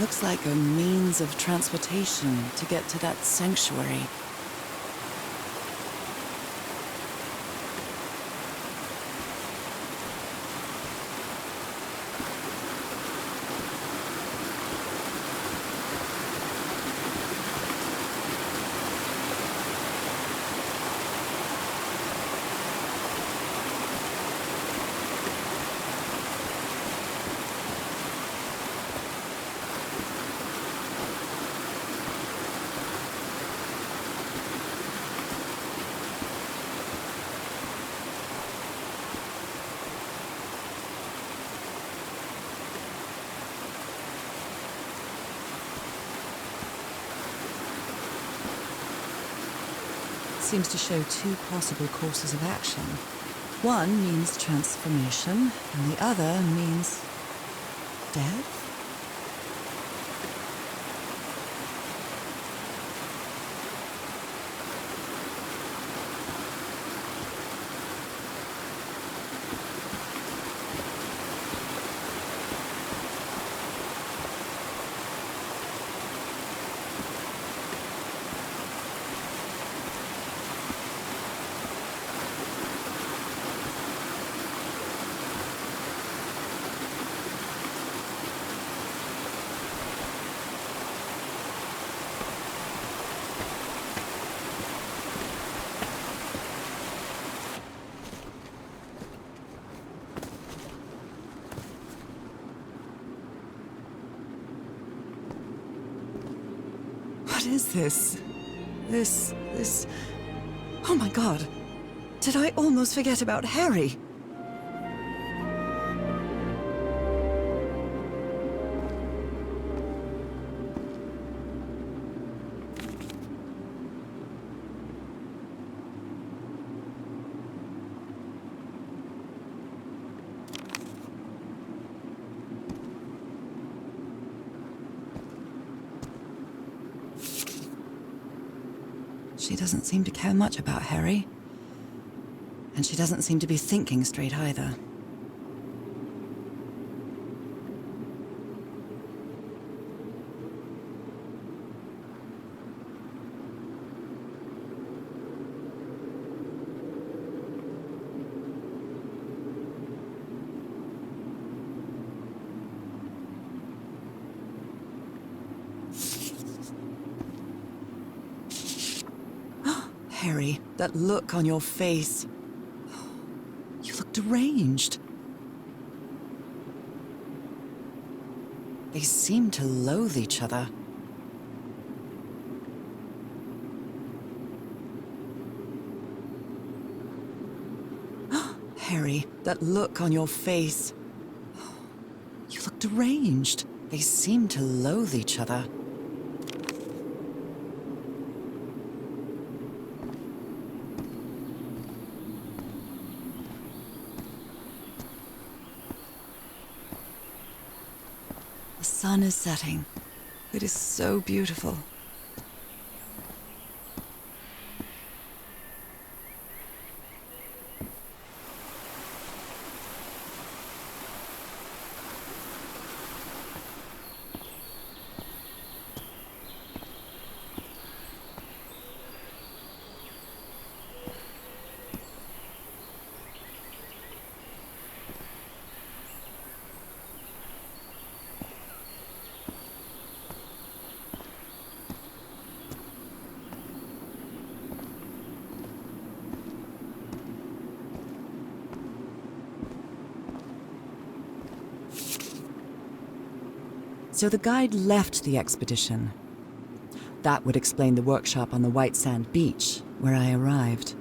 Looks like a means of transportation to get to that sanctuary. Seems to show two possible courses of action. One means transformation, and the other means death? What is this? This... Oh my God! Did I almost forget about Harry? She doesn't seem to care much about Harry. And she doesn't seem to be thinking straight either. Harry, that look on your face. You look deranged. They seem to loathe each other. Harry, that look on your face. You look deranged. They seem to loathe each other. The sun is setting. It is so beautiful. So the guide left the expedition. That would explain the workshop on the white sand beach, where I arrived.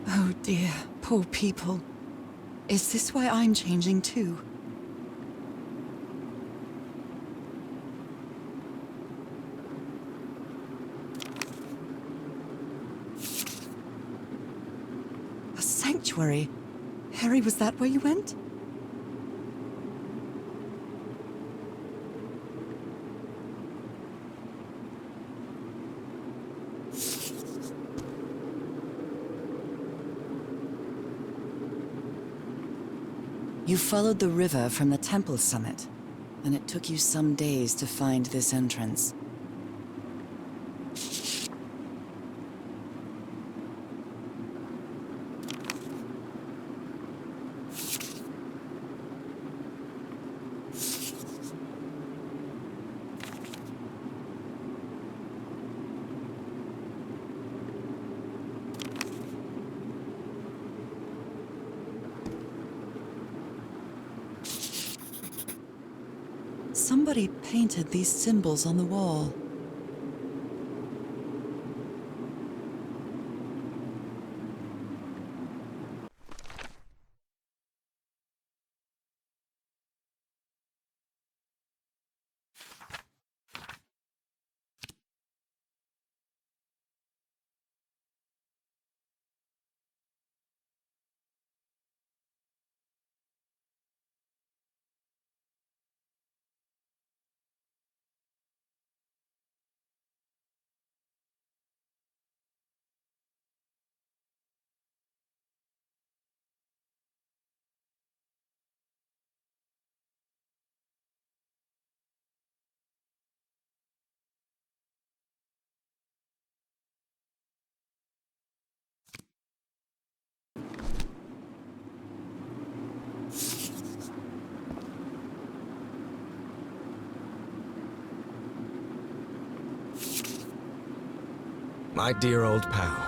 Oh dear, poor people. Is this why I'm changing too? A sanctuary. Harry, was that where you went? You followed the river from the temple summit, and it took you some days to find this entrance. Somebody painted these symbols on the wall. My dear old pal.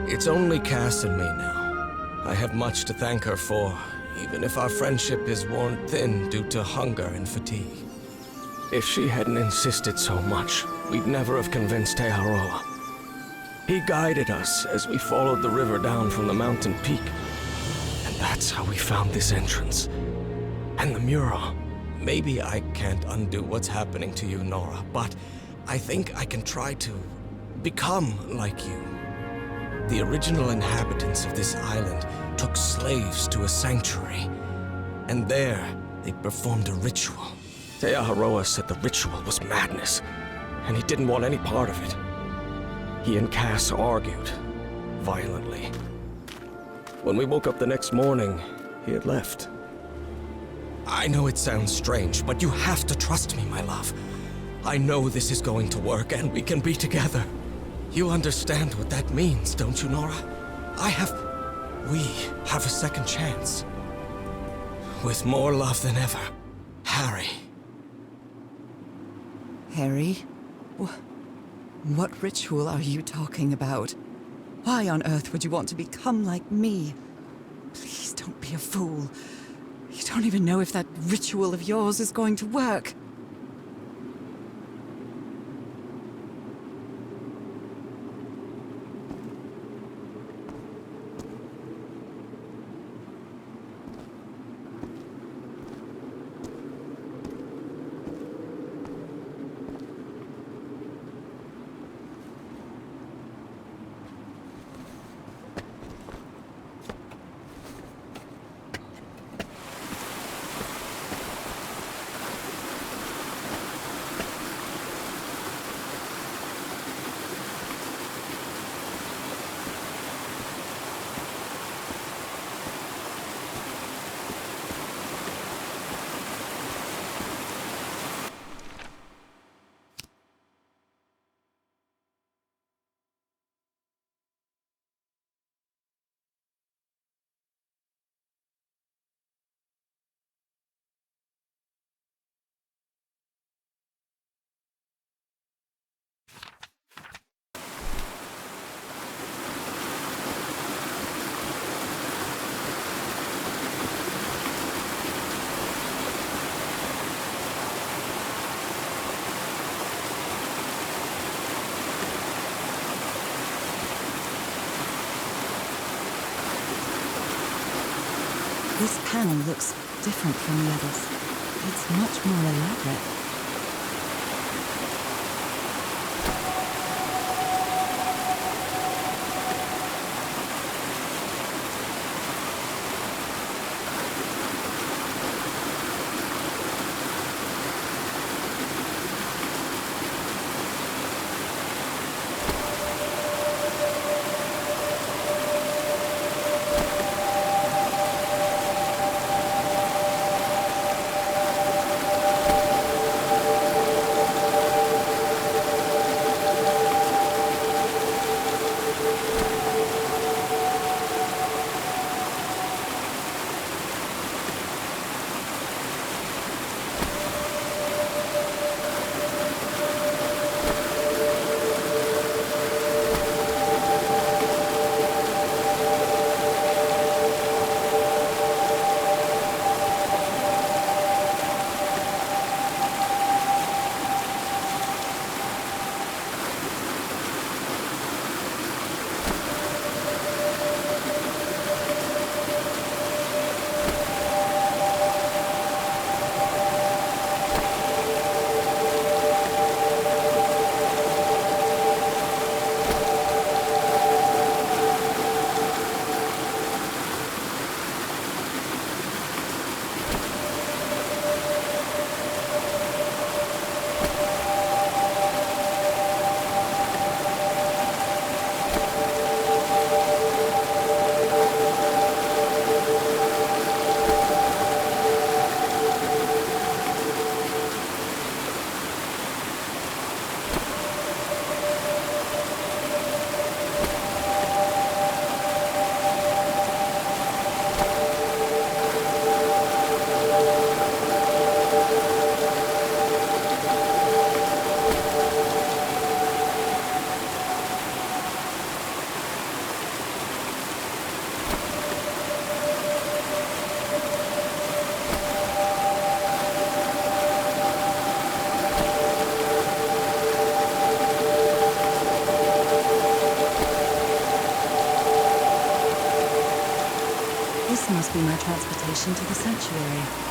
It's only Cass and me now. I have much to thank her for, even if our friendship is worn thin due to hunger and fatigue. If she hadn't insisted so much, we'd never have convinced Aotearoa. He guided us as we followed the river down from the mountain peak. And that's how we found this entrance. And the mural. Maybe I can't undo what's happening to you, Nora, but I think I can try to become like you. The original inhabitants of this island took slaves to a sanctuary, and there they performed a ritual. Aotearoa said the ritual was madness, and he didn't want any part of it. He and Cass argued, violently. When we woke up the next morning, he had left. I know it sounds strange, but you have to trust me, my love. I know this is going to work, and we can be together. You understand what that means, don't you, Nora? We have a second chance. With more love than ever, Harry. Harry? What ritual are you talking about? Why on earth would you want to become like me? Please don't be a fool. You don't even know if that ritual of yours is going to work. This panel looks different from the others. It's much more elaborate. transportation to the sanctuary.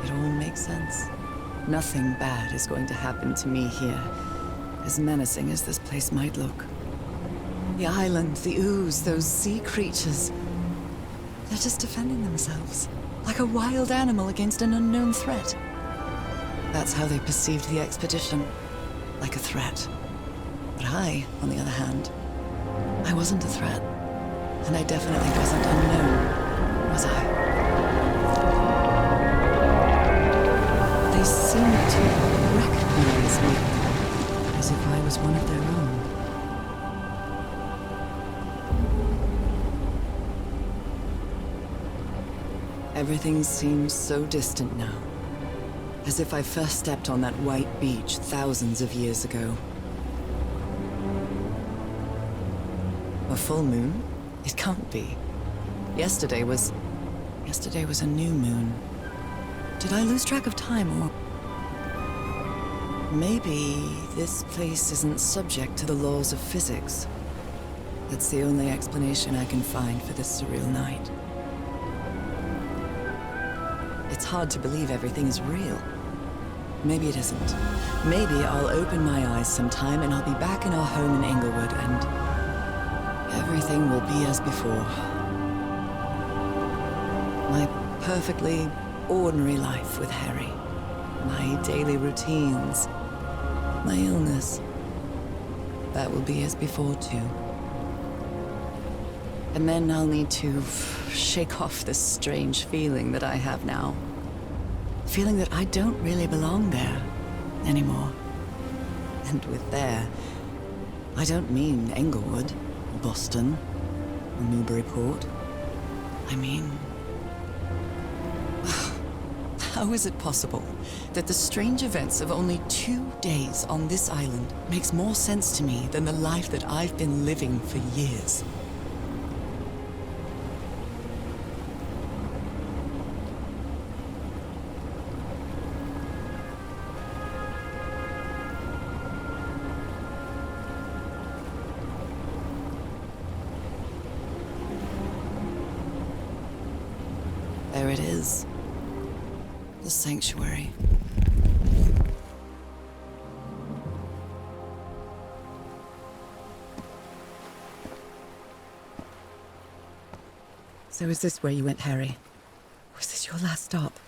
It all makes sense. Nothing bad is going to happen to me here, as menacing as this place might look. The island, the ooze, those sea creatures. They're just defending themselves, like a wild animal against an unknown threat. That's how they perceived the expedition, like a threat. But I, on the other hand, I wasn't a threat. And I definitely wasn't unknown, was I? They seemed to recognize me, as if I was one of their own. Everything seems so distant now, as if I first stepped on that white beach thousands of years ago. A full moon? It can't be. Yesterday was a new moon. Did I lose track of time, or... Maybe this place isn't subject to the laws of physics. That's the only explanation I can find for this surreal night. It's hard to believe everything is real. Maybe it isn't. Maybe I'll open my eyes sometime and I'll be back in our home in Inglewood and everything will be as before. My perfectly ordinary life with Harry. My daily routines. My illness. That will be as before too. And then I'll need to shake off this strange feeling that I have now. Feeling that I don't really belong there anymore. And with there, I don't mean Englewood, or Boston, or Newburyport. I mean... How is it possible that the strange events of only 2 days on this island makes more sense to me than the life that I've been living for years? There it is. The sanctuary. So is this where you went, Harry? Was this your last stop?